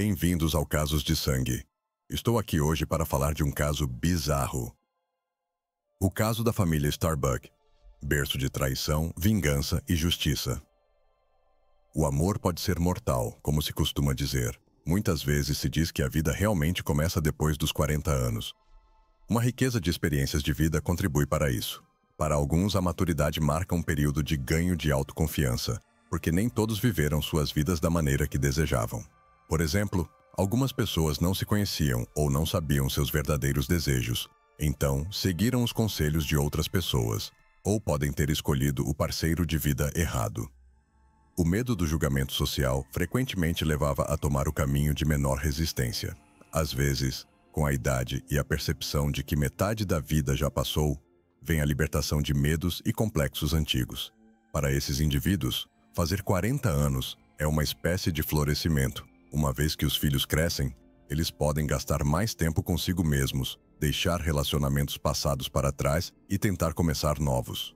Bem-vindos ao Casos de Sangue. Estou aqui hoje para falar de um caso bizarro. O caso da família Starbuck, berço de traição, vingança e justiça. O amor pode ser mortal, como se costuma dizer. Muitas vezes se diz que a vida realmente começa depois dos 40 anos. Uma riqueza de experiências de vida contribui para isso. Para alguns, a maturidade marca um período de ganho de autoconfiança, porque nem todos viveram suas vidas da maneira que desejavam. Por exemplo, algumas pessoas não se conheciam ou não sabiam seus verdadeiros desejos, então seguiram os conselhos de outras pessoas, ou podem ter escolhido o parceiro de vida errado. O medo do julgamento social frequentemente levava a tomar o caminho de menor resistência. Às vezes, com a idade e a percepção de que metade da vida já passou, vem a libertação de medos e complexos antigos. Para esses indivíduos, fazer 40 anos é uma espécie de florescimento. Uma vez que os filhos crescem, eles podem gastar mais tempo consigo mesmos, deixar relacionamentos passados para trás e tentar começar novos.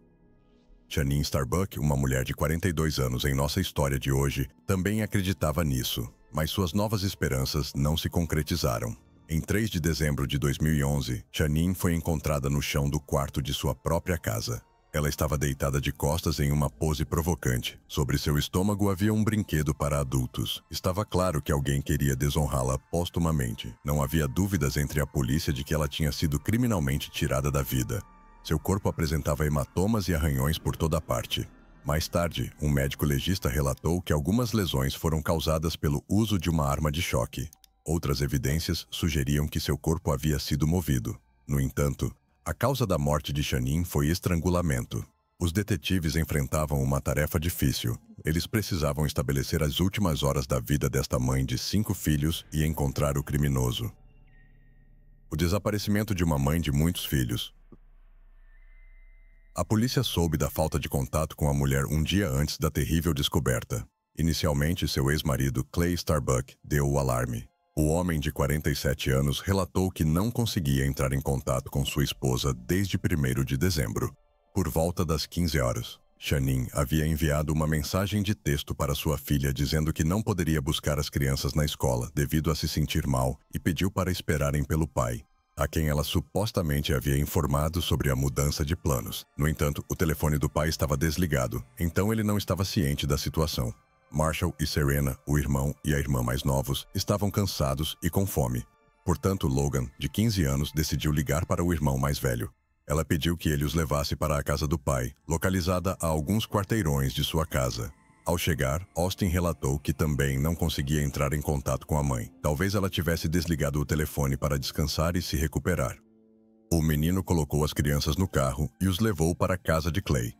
Janine Starbuck, uma mulher de 42 anos em nossa história de hoje, também acreditava nisso, mas suas novas esperanças não se concretizaram. Em 3 de dezembro de 2011, Janine foi encontrada no chão do quarto de sua própria casa. Ela estava deitada de costas em uma pose provocante. Sobre seu estômago havia um brinquedo para adultos. Estava claro que alguém queria desonrá-la póstumamente. Não havia dúvidas entre a polícia de que ela tinha sido criminalmente tirada da vida. Seu corpo apresentava hematomas e arranhões por toda parte. Mais tarde, um médico legista relatou que algumas lesões foram causadas pelo uso de uma arma de choque. Outras evidências sugeriam que seu corpo havia sido movido. No entanto, a causa da morte de Janine foi estrangulamento. Os detetives enfrentavam uma tarefa difícil. Eles precisavam estabelecer as últimas horas da vida desta mãe de 5 filhos e encontrar o criminoso. O desaparecimento de uma mãe de muitos filhos. A polícia soube da falta de contato com a mulher um dia antes da terrível descoberta. Inicialmente, seu ex-marido, Clay Starbuck, deu o alarme. O homem de 47 anos relatou que não conseguia entrar em contato com sua esposa desde 1º de dezembro. Por volta das 15 horas, Janine havia enviado uma mensagem de texto para sua filha dizendo que não poderia buscar as crianças na escola devido a se sentir mal e pediu para esperarem pelo pai, a quem ela supostamente havia informado sobre a mudança de planos. No entanto, o telefone do pai estava desligado, então ele não estava ciente da situação. Marshall e Serena, o irmão e a irmã mais novos, estavam cansados e com fome. Portanto, Logan, de 15 anos, decidiu ligar para o irmão mais velho. Ela pediu que ele os levasse para a casa do pai, localizada a alguns quarteirões de sua casa. Ao chegar, Austin relatou que também não conseguia entrar em contato com a mãe. Talvez ela tivesse desligado o telefone para descansar e se recuperar. O menino colocou as crianças no carro e os levou para a casa de Clay.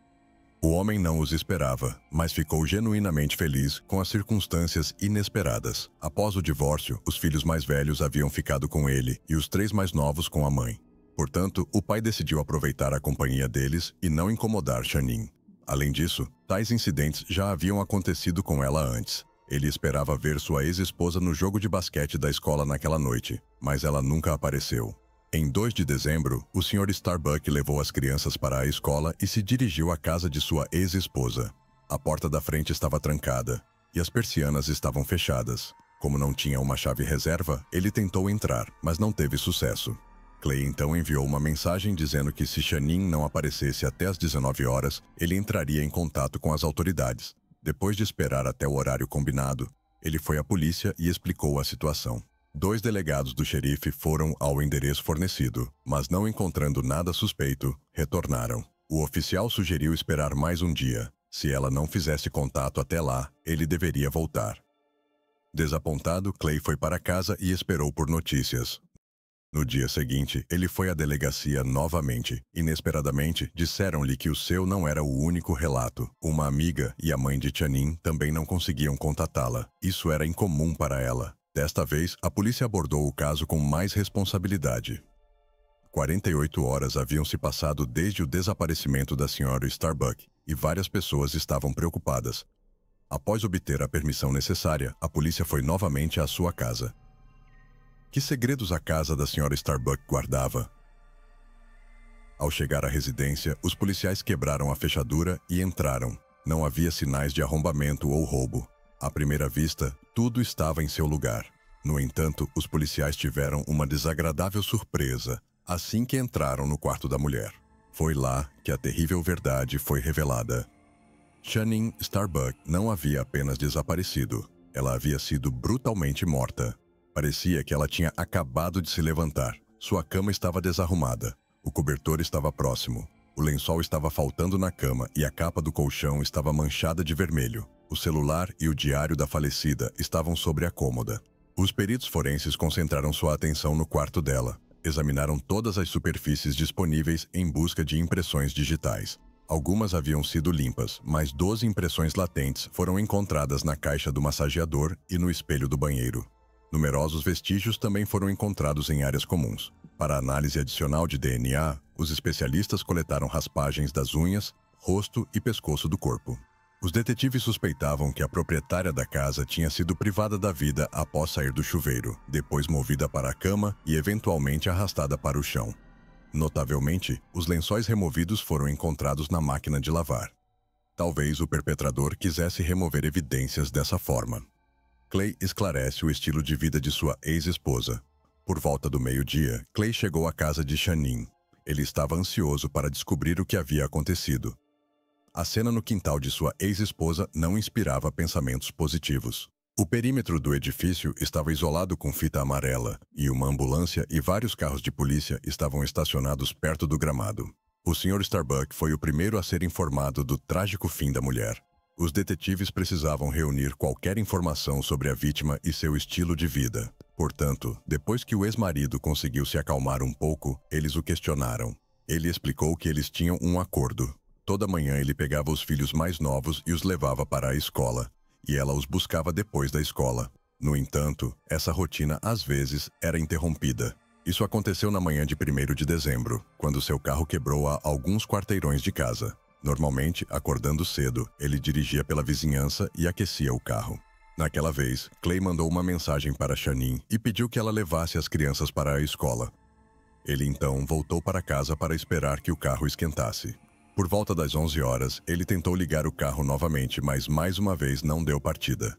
O homem não os esperava, mas ficou genuinamente feliz com as circunstâncias inesperadas. Após o divórcio, os filhos mais velhos haviam ficado com ele e os 3 mais novos com a mãe. Portanto, o pai decidiu aproveitar a companhia deles e não incomodar Janine. Além disso, tais incidentes já haviam acontecido com ela antes. Ele esperava ver sua ex-esposa no jogo de basquete da escola naquela noite, mas ela nunca apareceu. Em 2 de dezembro, o Sr. Starbuck levou as crianças para a escola e se dirigiu à casa de sua ex-esposa. A porta da frente estava trancada e as persianas estavam fechadas. Como não tinha uma chave reserva, ele tentou entrar, mas não teve sucesso. Clay então enviou uma mensagem dizendo que se Janine não aparecesse até as 19 horas, ele entraria em contato com as autoridades. Depois de esperar até o horário combinado, ele foi à polícia e explicou a situação. 2 delegados do xerife foram ao endereço fornecido, mas não encontrando nada suspeito, retornaram. O oficial sugeriu esperar mais um dia. Se ela não fizesse contato até lá, ele deveria voltar. Desapontado, Clay foi para casa e esperou por notícias. No dia seguinte, ele foi à delegacia novamente. Inesperadamente, disseram-lhe que o seu não era o único relato. Uma amiga e a mãe de Janine também não conseguiam contatá-la. Isso era incomum para ela. Desta vez, a polícia abordou o caso com mais responsabilidade. 48 horas haviam se passado desde o desaparecimento da Sra. Starbuck e várias pessoas estavam preocupadas. Após obter a permissão necessária, a polícia foi novamente à sua casa. Que segredos a casa da Sra. Starbuck guardava? Ao chegar à residência, os policiais quebraram a fechadura e entraram. Não havia sinais de arrombamento ou roubo. À primeira vista, tudo estava em seu lugar. No entanto, os policiais tiveram uma desagradável surpresa assim que entraram no quarto da mulher. Foi lá que a terrível verdade foi revelada. Channing Starbuck não havia apenas desaparecido, ela havia sido brutalmente morta. Parecia que ela tinha acabado de se levantar. Sua cama estava desarrumada, o cobertor estava próximo, o lençol estava faltando na cama e a capa do colchão estava manchada de vermelho. O celular e o diário da falecida estavam sobre a cômoda. Os peritos forenses concentraram sua atenção no quarto dela. Examinaram todas as superfícies disponíveis em busca de impressões digitais. Algumas haviam sido limpas, mas 12 impressões latentes foram encontradas na caixa do massageador e no espelho do banheiro. Numerosos vestígios também foram encontrados em áreas comuns. Para análise adicional de DNA, os especialistas coletaram raspagens das unhas, rosto e pescoço do corpo. Os detetives suspeitavam que a proprietária da casa tinha sido privada da vida após sair do chuveiro, depois movida para a cama e eventualmente arrastada para o chão. Notavelmente, os lençóis removidos foram encontrados na máquina de lavar. Talvez o perpetrador quisesse remover evidências dessa forma. Clay esclarece o estilo de vida de sua ex-esposa. Por volta do meio-dia, Clay chegou à casa de Channing. Ele estava ansioso para descobrir o que havia acontecido. A cena no quintal de sua ex-esposa não inspirava pensamentos positivos. O perímetro do edifício estava isolado com fita amarela e uma ambulância e vários carros de polícia estavam estacionados perto do gramado. O Sr. Starbuck foi o primeiro a ser informado do trágico fim da mulher. Os detetives precisavam reunir qualquer informação sobre a vítima e seu estilo de vida. Portanto, depois que o ex-marido conseguiu se acalmar um pouco, eles o questionaram. Ele explicou que eles tinham um acordo. Toda manhã ele pegava os filhos mais novos e os levava para a escola, e ela os buscava depois da escola. No entanto, essa rotina às vezes era interrompida. Isso aconteceu na manhã de 1º de dezembro, quando seu carro quebrou a alguns quarteirões de casa. Normalmente, acordando cedo, ele dirigia pela vizinhança e aquecia o carro. Naquela vez, Clay mandou uma mensagem para Channing e pediu que ela levasse as crianças para a escola. Ele então voltou para casa para esperar que o carro esquentasse. Por volta das 11 horas, ele tentou ligar o carro novamente, mas mais uma vez não deu partida.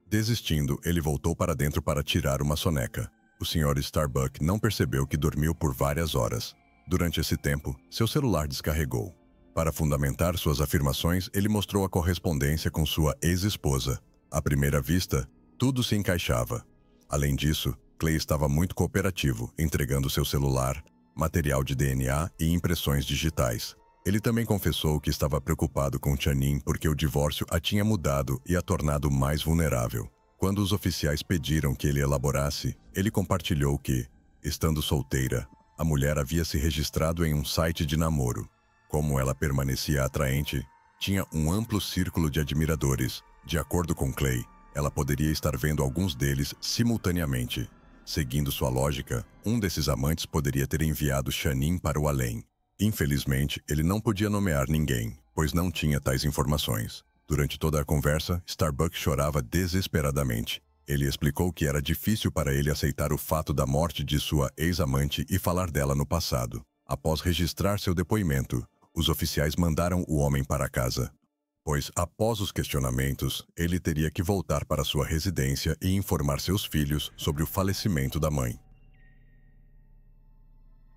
Desistindo, ele voltou para dentro para tirar uma soneca. O Sr. Starbuck não percebeu que dormiu por várias horas. Durante esse tempo, seu celular descarregou. Para fundamentar suas afirmações, ele mostrou a correspondência com sua ex-esposa. À primeira vista, tudo se encaixava. Além disso, Clay estava muito cooperativo, entregando seu celular, material de DNA e impressões digitais. Ele também confessou que estava preocupado com Channing porque o divórcio a tinha mudado e a tornado mais vulnerável. Quando os oficiais pediram que ele elaborasse, ele compartilhou que, estando solteira, a mulher havia se registrado em um site de namoro. Como ela permanecia atraente, tinha um amplo círculo de admiradores. De acordo com Clay, ela poderia estar vendo alguns deles simultaneamente. Seguindo sua lógica, um desses amantes poderia ter enviado Channing para o além. Infelizmente, ele não podia nomear ninguém, pois não tinha tais informações. Durante toda a conversa, Starbuck chorava desesperadamente. Ele explicou que era difícil para ele aceitar o fato da morte de sua ex-amante e falar dela no passado. Após registrar seu depoimento, os oficiais mandaram o homem para casa, pois, após os questionamentos, ele teria que voltar para sua residência e informar seus filhos sobre o falecimento da mãe.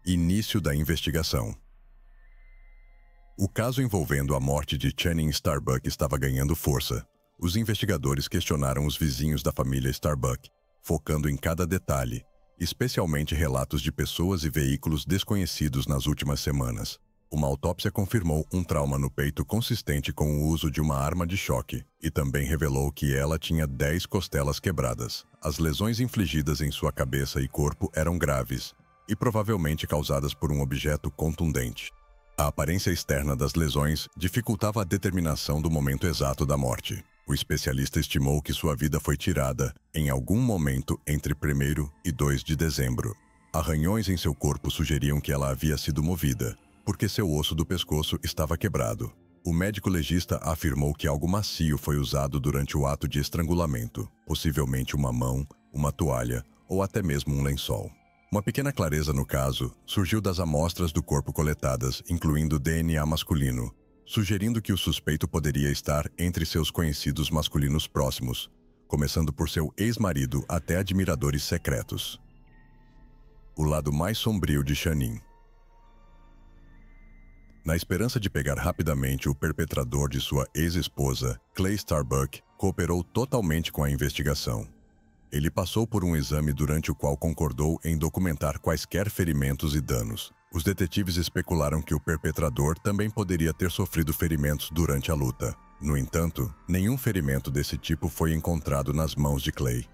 Início da investigação. O caso envolvendo a morte de Channing Starbuck estava ganhando força. Os investigadores questionaram os vizinhos da família Starbuck, focando em cada detalhe, especialmente relatos de pessoas e veículos desconhecidos nas últimas semanas. Uma autópsia confirmou um trauma no peito consistente com o uso de uma arma de choque e também revelou que ela tinha 10 costelas quebradas. As lesões infligidas em sua cabeça e corpo eram graves e provavelmente causadas por um objeto contundente. A aparência externa das lesões dificultava a determinação do momento exato da morte. O especialista estimou que sua vida foi tirada em algum momento entre 1º e 2 de dezembro. Arranhões em seu corpo sugeriam que ela havia sido movida, porque seu osso do pescoço estava quebrado. O médico legista afirmou que algo macio foi usado durante o ato de estrangulamento, possivelmente uma mão, uma toalha ou até mesmo um lençol. Uma pequena clareza no caso surgiu das amostras do corpo coletadas, incluindo DNA masculino, sugerindo que o suspeito poderia estar entre seus conhecidos masculinos próximos, começando por seu ex-marido até admiradores secretos. O lado mais sombrio de Chanin. Na esperança de pegar rapidamente o perpetrador de sua ex-esposa, Clay Starbuck cooperou totalmente com a investigação. Ele passou por um exame durante o qual concordou em documentar quaisquer ferimentos e danos. Os detetives especularam que o perpetrador também poderia ter sofrido ferimentos durante a luta. No entanto, nenhum ferimento desse tipo foi encontrado nas mãos de Clay.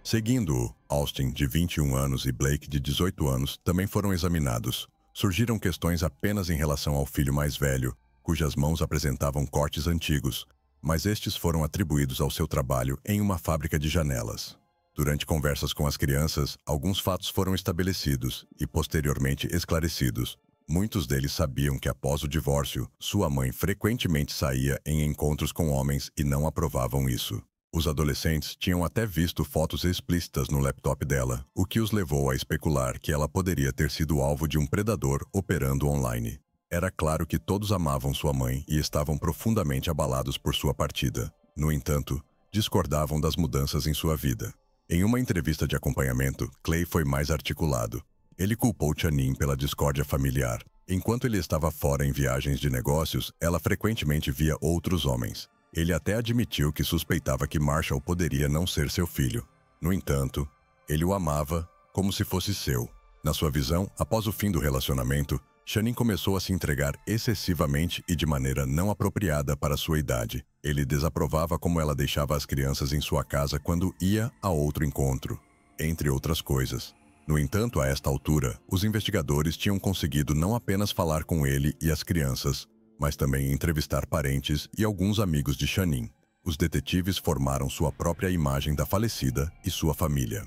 Seguindo-o, Austin, de 21 anos, e Blake, de 18 anos, também foram examinados. Surgiram questões apenas em relação ao filho mais velho, cujas mãos apresentavam cortes antigos, mas estes foram atribuídos ao seu trabalho em uma fábrica de janelas. Durante conversas com as crianças, alguns fatos foram estabelecidos e posteriormente esclarecidos. Muitos deles sabiam que após o divórcio, sua mãe frequentemente saía em encontros com homens e não aprovavam isso. Os adolescentes tinham até visto fotos explícitas no laptop dela, o que os levou a especular que ela poderia ter sido alvo de um predador operando online. Era claro que todos amavam sua mãe e estavam profundamente abalados por sua partida. No entanto, discordavam das mudanças em sua vida. Em uma entrevista de acompanhamento, Clay foi mais articulado. Ele culpou Chanin pela discórdia familiar. Enquanto ele estava fora em viagens de negócios, ela frequentemente via outros homens. Ele até admitiu que suspeitava que Marshall poderia não ser seu filho. No entanto, ele o amava como se fosse seu. Na sua visão, após o fim do relacionamento, Chanin começou a se entregar excessivamente e de maneira não apropriada para sua idade. Ele desaprovava como ela deixava as crianças em sua casa quando ia a outro encontro, entre outras coisas. No entanto, a esta altura, os investigadores tinham conseguido não apenas falar com ele e as crianças, mas também entrevistar parentes e alguns amigos de Chanin. Os detetives formaram sua própria imagem da falecida e sua família.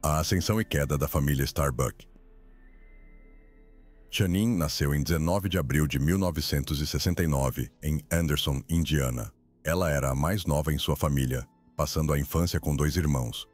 A ascensão e queda da família Starbuck. Chanin nasceu em 19 de abril de 1969, em Anderson, Indiana. Ela era a mais nova em sua família, passando a infância com 2 irmãos.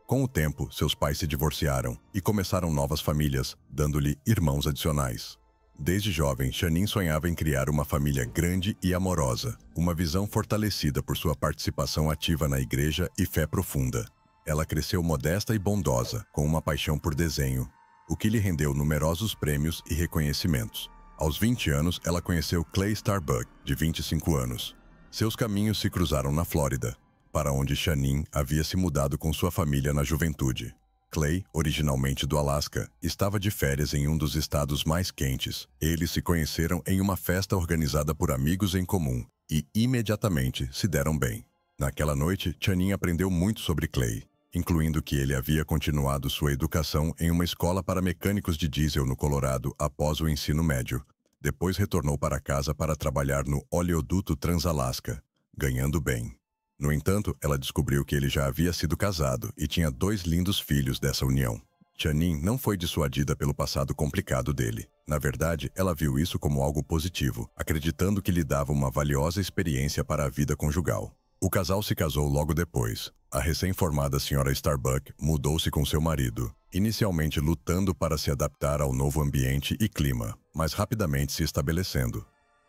Com o tempo, seus pais se divorciaram e começaram novas famílias, dando-lhe irmãos adicionais. Desde jovem, Chanin sonhava em criar uma família grande e amorosa, uma visão fortalecida por sua participação ativa na igreja e fé profunda. Ela cresceu modesta e bondosa, com uma paixão por desenho, o que lhe rendeu numerosos prêmios e reconhecimentos. Aos 20 anos, ela conheceu Clay Starbuck, de 25 anos. Seus caminhos se cruzaram na Flórida, para onde Chanin havia se mudado com sua família na juventude. Clay, originalmente do Alasca, estava de férias em um dos estados mais quentes. Eles se conheceram em uma festa organizada por amigos em comum e imediatamente se deram bem. Naquela noite, Chanin aprendeu muito sobre Clay, incluindo que ele havia continuado sua educação em uma escola para mecânicos de diesel no Colorado após o ensino médio. Depois retornou para casa para trabalhar no oleoduto Trans-Alaska, ganhando bem. No entanto, ela descobriu que ele já havia sido casado e tinha 2 lindos filhos dessa união. Chanin não foi dissuadida pelo passado complicado dele. Na verdade, ela viu isso como algo positivo, acreditando que lhe dava uma valiosa experiência para a vida conjugal. O casal se casou logo depois. A recém-formada Sra. Starbuck mudou-se com seu marido, inicialmente lutando para se adaptar ao novo ambiente e clima, mas rapidamente se estabelecendo.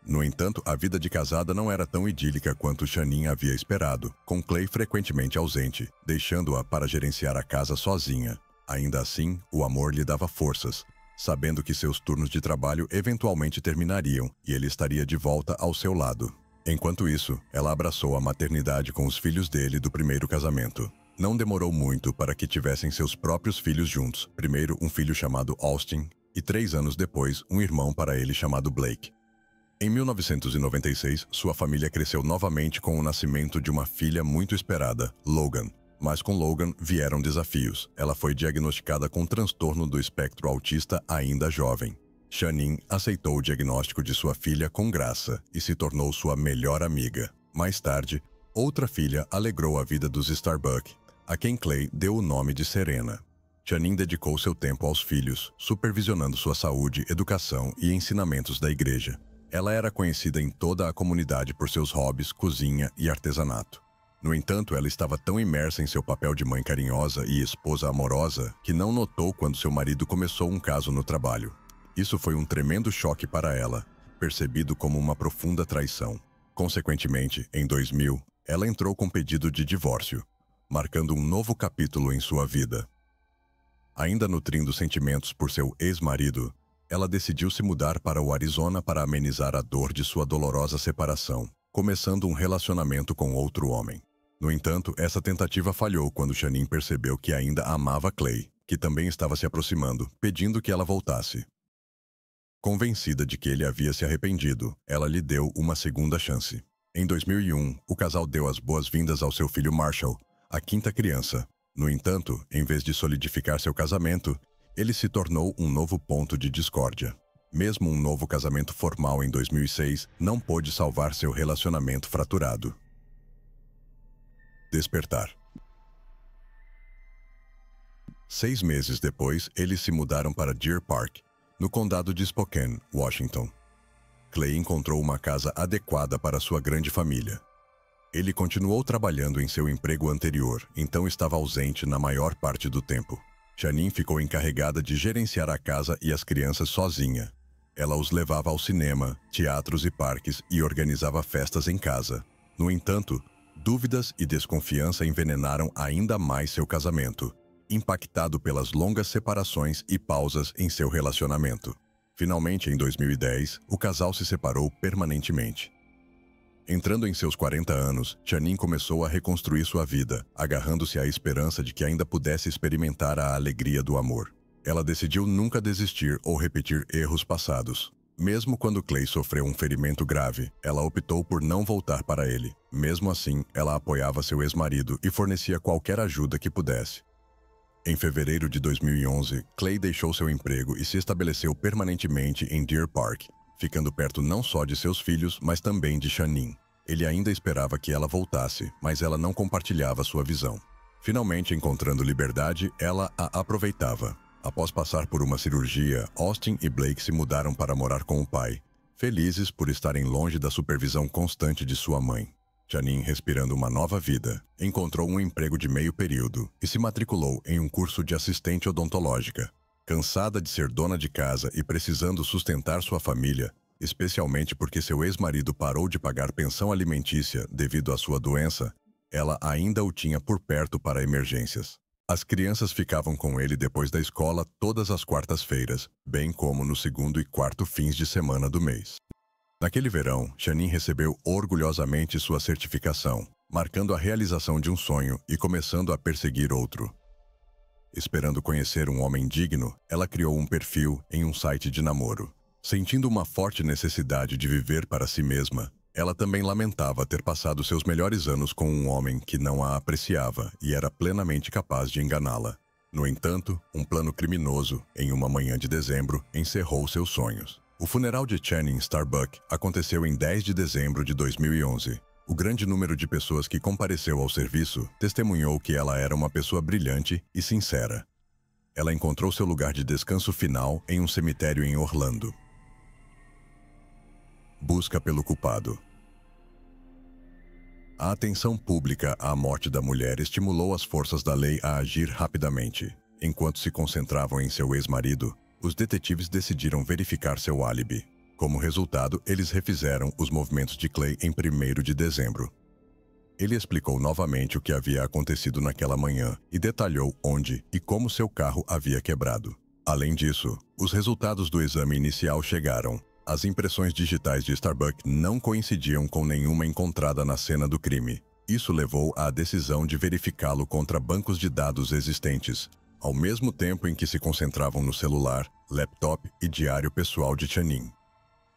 No entanto, a vida de casada não era tão idílica quanto Chanin havia esperado, com Clay frequentemente ausente, deixando-a para gerenciar a casa sozinha. Ainda assim, o amor lhe dava forças, sabendo que seus turnos de trabalho eventualmente terminariam e ele estaria de volta ao seu lado. Enquanto isso, ela abraçou a maternidade com os filhos dele do primeiro casamento. Não demorou muito para que tivessem seus próprios filhos juntos. Primeiro, um filho chamado Austin e 3 anos depois, um irmão para ele chamado Blake. Em 1996, sua família cresceu novamente com o nascimento de uma filha muito esperada, Logan. Mas com Logan vieram desafios. Ela foi diagnosticada com transtorno do espectro autista ainda jovem. Chanin aceitou o diagnóstico de sua filha com graça e se tornou sua melhor amiga. Mais tarde, outra filha alegrou a vida dos Starbuck, a quem Clay deu o nome de Serena. Chanin dedicou seu tempo aos filhos, supervisionando sua saúde, educação e ensinamentos da igreja. Ela era conhecida em toda a comunidade por seus hobbies, cozinha e artesanato. No entanto, ela estava tão imersa em seu papel de mãe carinhosa e esposa amorosa que não notou quando seu marido começou um caso no trabalho. Isso foi um tremendo choque para ela, percebido como uma profunda traição. Consequentemente, em 2000, ela entrou com pedido de divórcio, marcando um novo capítulo em sua vida. Ainda nutrindo sentimentos por seu ex-marido, ela decidiu se mudar para o Arizona para amenizar a dor de sua dolorosa separação, começando um relacionamento com outro homem. No entanto, essa tentativa falhou quando Shanine percebeu que ainda amava Clay, que também estava se aproximando, pedindo que ela voltasse. Convencida de que ele havia se arrependido, ela lhe deu uma segunda chance. Em 2001, o casal deu as boas-vindas ao seu filho Marshall, a quinta criança. No entanto, em vez de solidificar seu casamento, ele se tornou um novo ponto de discórdia. Mesmo um novo casamento formal em 2006 não pôde salvar seu relacionamento fraturado. Despertar. 6 meses depois, eles se mudaram para Deer Park, no condado de Spokane, Washington. Clay encontrou uma casa adequada para sua grande família. Ele continuou trabalhando em seu emprego anterior, então estava ausente na maior parte do tempo. Shanine ficou encarregada de gerenciar a casa e as crianças sozinha. Ela os levava ao cinema, teatros e parques e organizava festas em casa. No entanto, dúvidas e desconfiança envenenaram ainda mais seu casamento, impactado pelas longas separações e pausas em seu relacionamento. Finalmente, em 2010, o casal se separou permanentemente. Entrando em seus 40 anos, Shanine começou a reconstruir sua vida, agarrando-se à esperança de que ainda pudesse experimentar a alegria do amor. Ela decidiu nunca desistir ou repetir erros passados. Mesmo quando Clay sofreu um ferimento grave, ela optou por não voltar para ele. Mesmo assim, ela apoiava seu ex-marido e fornecia qualquer ajuda que pudesse. Em fevereiro de 2011, Clay deixou seu emprego e se estabeleceu permanentemente em Deer Park, ficando perto não só de seus filhos, mas também de Shanine. Ele ainda esperava que ela voltasse, mas ela não compartilhava sua visão. Finalmente encontrando liberdade, ela a aproveitava. Após passar por uma cirurgia, Austin e Blake se mudaram para morar com o pai, felizes por estarem longe da supervisão constante de sua mãe. Shanine, respirando uma nova vida, encontrou um emprego de meio período e se matriculou em um curso de assistente odontológica. Cansada de ser dona de casa e precisando sustentar sua família, especialmente porque seu ex-marido parou de pagar pensão alimentícia devido à sua doença, ela ainda o tinha por perto para emergências. As crianças ficavam com ele depois da escola todas as quartas-feiras, bem como no segundo e quarto fins de semana do mês. Naquele verão, Shanine recebeu orgulhosamente sua certificação, marcando a realização de um sonho e começando a perseguir outro. Esperando conhecer um homem digno, ela criou um perfil em um site de namoro. Sentindo uma forte necessidade de viver para si mesma, ela também lamentava ter passado seus melhores anos com um homem que não a apreciava e era plenamente capaz de enganá-la. No entanto, um plano criminoso, em uma manhã de dezembro, encerrou seus sonhos. O funeral de Channing Starbuck aconteceu em 10 de dezembro de 2011. O grande número de pessoas que compareceu ao serviço testemunhou que ela era uma pessoa brilhante e sincera. Ela encontrou seu lugar de descanso final em um cemitério em Orlando. Busca pelo culpado. A atenção pública à morte da mulher estimulou as forças da lei a agir rapidamente. Enquanto se concentravam em seu ex-marido, os detetives decidiram verificar seu álibi. Como resultado, eles refizeram os movimentos de Clay em 1º de dezembro. Ele explicou novamente o que havia acontecido naquela manhã e detalhou onde e como seu carro havia quebrado. Além disso, os resultados do exame inicial chegaram. As impressões digitais de Starbuck não coincidiam com nenhuma encontrada na cena do crime. Isso levou à decisão de verificá-lo contra bancos de dados existentes, ao mesmo tempo em que se concentravam no celular, laptop e diário pessoal de Channing.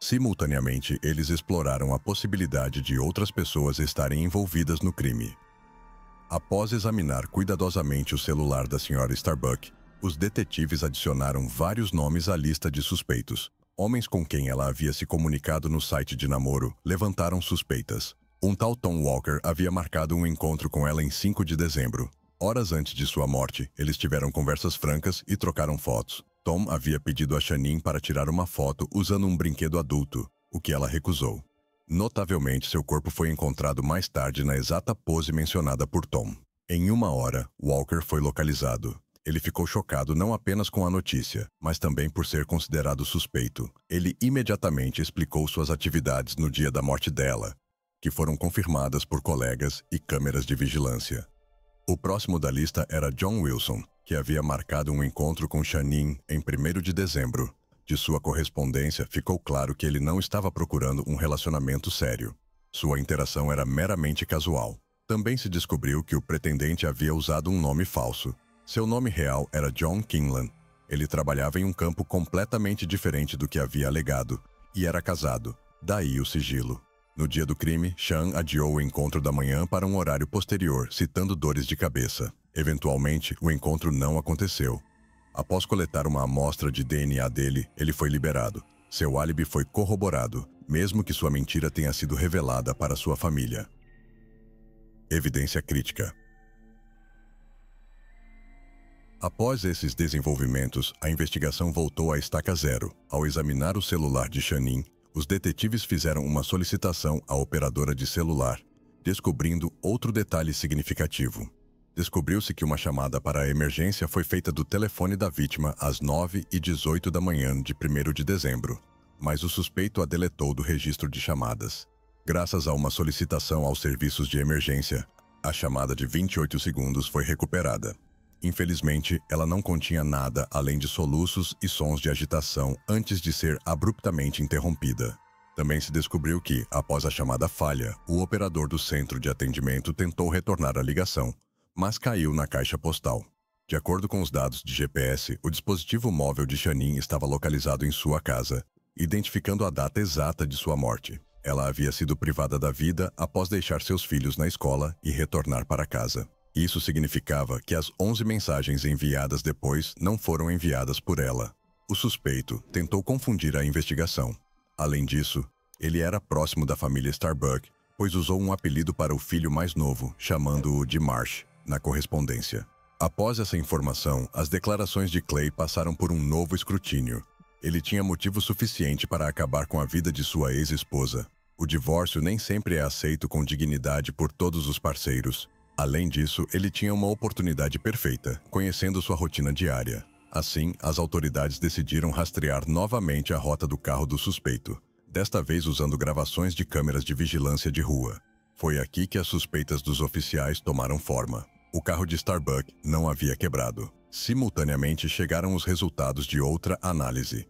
Simultaneamente, eles exploraram a possibilidade de outras pessoas estarem envolvidas no crime. Após examinar cuidadosamente o celular da Sra. Starbuck, os detetives adicionaram vários nomes à lista de suspeitos. Homens com quem ela havia se comunicado no site de namoro levantaram suspeitas. Um tal Tom Walker havia marcado um encontro com ela em 5 de dezembro. Horas antes de sua morte, eles tiveram conversas francas e trocaram fotos. Tom havia pedido a Channing para tirar uma foto usando um brinquedo adulto, o que ela recusou. Notavelmente, seu corpo foi encontrado mais tarde na exata pose mencionada por Tom. Em 1 hora, Walker foi localizado. Ele ficou chocado não apenas com a notícia, mas também por ser considerado suspeito. Ele imediatamente explicou suas atividades no dia da morte dela. que foram confirmadas por colegas e câmeras de vigilância. O próximo da lista era John Wilson, que havia marcado um encontro com Shannon em 1º de dezembro. De sua correspondência, ficou claro que ele não estava procurando um relacionamento sério. Sua interação era meramente casual. Também se descobriu que o pretendente havia usado um nome falso. Seu nome real era John Kinlan. Ele trabalhava em um campo completamente diferente do que havia alegado, e era casado, daí o sigilo. No dia do crime, Sean adiou o encontro da manhã para um horário posterior, citando dores de cabeça. Eventualmente, o encontro não aconteceu. Após coletar uma amostra de DNA dele, ele foi liberado. Seu álibi foi corroborado, mesmo que sua mentira tenha sido revelada para sua família. Evidência crítica. Após esses desenvolvimentos, a investigação voltou à estaca zero. Ao examinar o celular de Shannon, os detetives fizeram uma solicitação à operadora de celular, descobrindo outro detalhe significativo. Descobriu-se que uma chamada para a emergência foi feita do telefone da vítima às 9h18 da manhã de 1º de dezembro, mas o suspeito a deletou do registro de chamadas. Graças a uma solicitação aos serviços de emergência, a chamada de 28 segundos foi recuperada. Infelizmente, ela não continha nada além de soluços e sons de agitação antes de ser abruptamente interrompida. Também se descobriu que, após a chamada falha, o operador do centro de atendimento tentou retornar a ligação, mas caiu na caixa postal. De acordo com os dados de GPS, o dispositivo móvel de Shannon estava localizado em sua casa, identificando a data exata de sua morte. Ela havia sido privada da vida após deixar seus filhos na escola e retornar para casa. Isso significava que as 11 mensagens enviadas depois não foram enviadas por ela. O suspeito tentou confundir a investigação. Além disso, ele era próximo da família Starbuck, pois usou um apelido para o filho mais novo, chamando-o de Marsh, na correspondência. Após essa informação, as declarações de Clay passaram por um novo escrutínio. Ele tinha motivo suficiente para acabar com a vida de sua ex-esposa. O divórcio nem sempre é aceito com dignidade por todos os parceiros. Além disso, ele tinha uma oportunidade perfeita, conhecendo sua rotina diária. Assim, as autoridades decidiram rastrear novamente a rota do carro do suspeito, desta vez usando gravações de câmeras de vigilância de rua. Foi aqui que as suspeitas dos oficiais tomaram forma. O carro de Starbuck não havia quebrado. Simultaneamente chegaram os resultados de outra análise.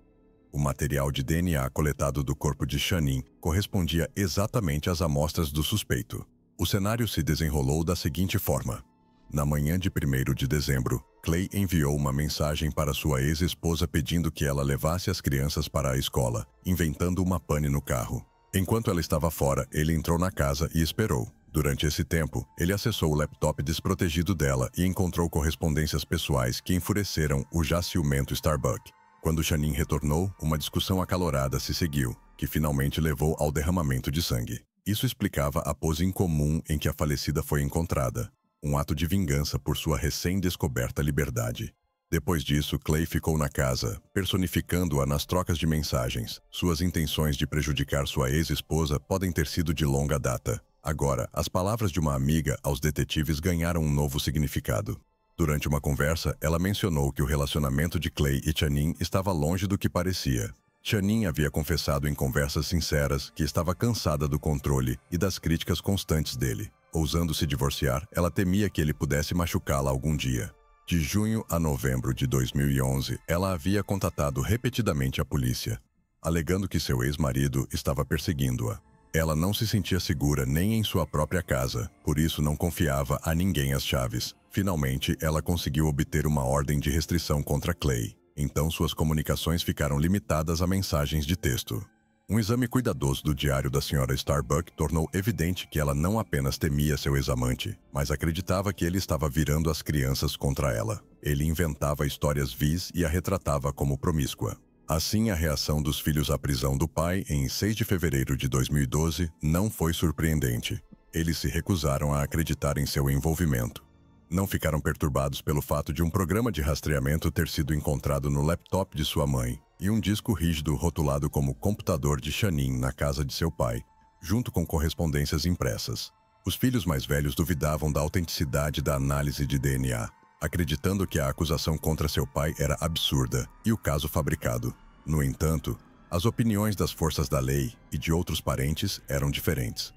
O material de DNA coletado do corpo de Shannon correspondia exatamente às amostras do suspeito. O cenário se desenrolou da seguinte forma. Na manhã de 1º de dezembro, Clay enviou uma mensagem para sua ex-esposa pedindo que ela levasse as crianças para a escola, inventando uma pane no carro. Enquanto ela estava fora, ele entrou na casa e esperou. Durante esse tempo, ele acessou o laptop desprotegido dela e encontrou correspondências pessoais que enfureceram o já ciumento Starbuck. Quando Shannon retornou, uma discussão acalorada se seguiu, que finalmente levou ao derramamento de sangue. Isso explicava a pose incomum em que a falecida foi encontrada, um ato de vingança por sua recém-descoberta liberdade. Depois disso, Clay ficou na casa, personificando-a nas trocas de mensagens. Suas intenções de prejudicar sua ex-esposa podem ter sido de longa data. Agora, as palavras de uma amiga aos detetives ganharam um novo significado. Durante uma conversa, ela mencionou que o relacionamento de Clay e Shannon estava longe do que parecia. Shannon havia confessado em conversas sinceras que estava cansada do controle e das críticas constantes dele. Ousando se divorciar, ela temia que ele pudesse machucá-la algum dia. De junho a novembro de 2011, ela havia contatado repetidamente a polícia, alegando que seu ex-marido estava perseguindo-a. Ela não se sentia segura nem em sua própria casa, por isso não confiava a ninguém as chaves. Finalmente, ela conseguiu obter uma ordem de restrição contra Clay. Então suas comunicações ficaram limitadas a mensagens de texto. Um exame cuidadoso do diário da Sra. Starbuck tornou evidente que ela não apenas temia seu ex-amante, mas acreditava que ele estava virando as crianças contra ela. Ele inventava histórias vis e a retratava como promíscua. Assim, a reação dos filhos à prisão do pai em 6 de fevereiro de 2012 não foi surpreendente. Eles se recusaram a acreditar em seu envolvimento. Não ficaram perturbados pelo fato de um programa de rastreamento ter sido encontrado no laptop de sua mãe e um disco rígido rotulado como computador de Shannon na casa de seu pai, junto com correspondências impressas. Os filhos mais velhos duvidavam da autenticidade da análise de DNA, acreditando que a acusação contra seu pai era absurda e o caso fabricado. No entanto, as opiniões das forças da lei e de outros parentes eram diferentes.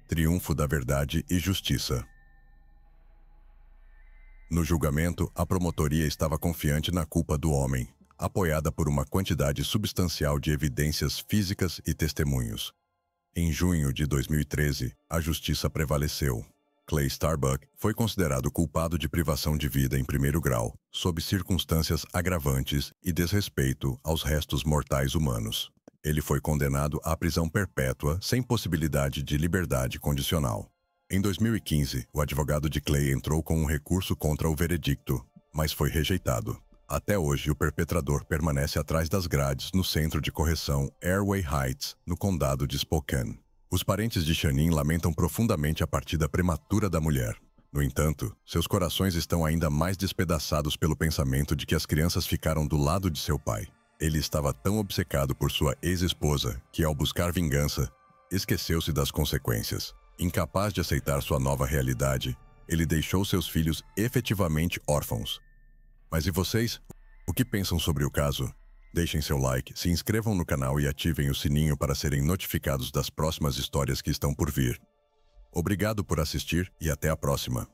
Triunfo da verdade e justiça. No julgamento, a promotoria estava confiante na culpa do homem, apoiada por uma quantidade substancial de evidências físicas e testemunhos. Em junho de 2013, a justiça prevaleceu. Clay Starbuck foi considerado culpado de privação de vida em primeiro grau, sob circunstâncias agravantes e desrespeito aos restos mortais humanos. Ele foi condenado à prisão perpétua sem possibilidade de liberdade condicional. Em 2015, o advogado de Clay entrou com um recurso contra o veredicto, mas foi rejeitado. Até hoje, o perpetrador permanece atrás das grades no centro de correção Airway Heights, no condado de Spokane. Os parentes de Shanine lamentam profundamente a partida prematura da mulher. No entanto, seus corações estão ainda mais despedaçados pelo pensamento de que as crianças ficaram do lado de seu pai. Ele estava tão obcecado por sua ex-esposa que, ao buscar vingança, esqueceu-se das consequências. Incapaz de aceitar sua nova realidade, ele deixou seus filhos efetivamente órfãos. Mas e vocês? O que pensam sobre o caso? Deixem seu like, se inscrevam no canal e ativem o sininho para serem notificados das próximas histórias que estão por vir. Obrigado por assistir e até a próxima.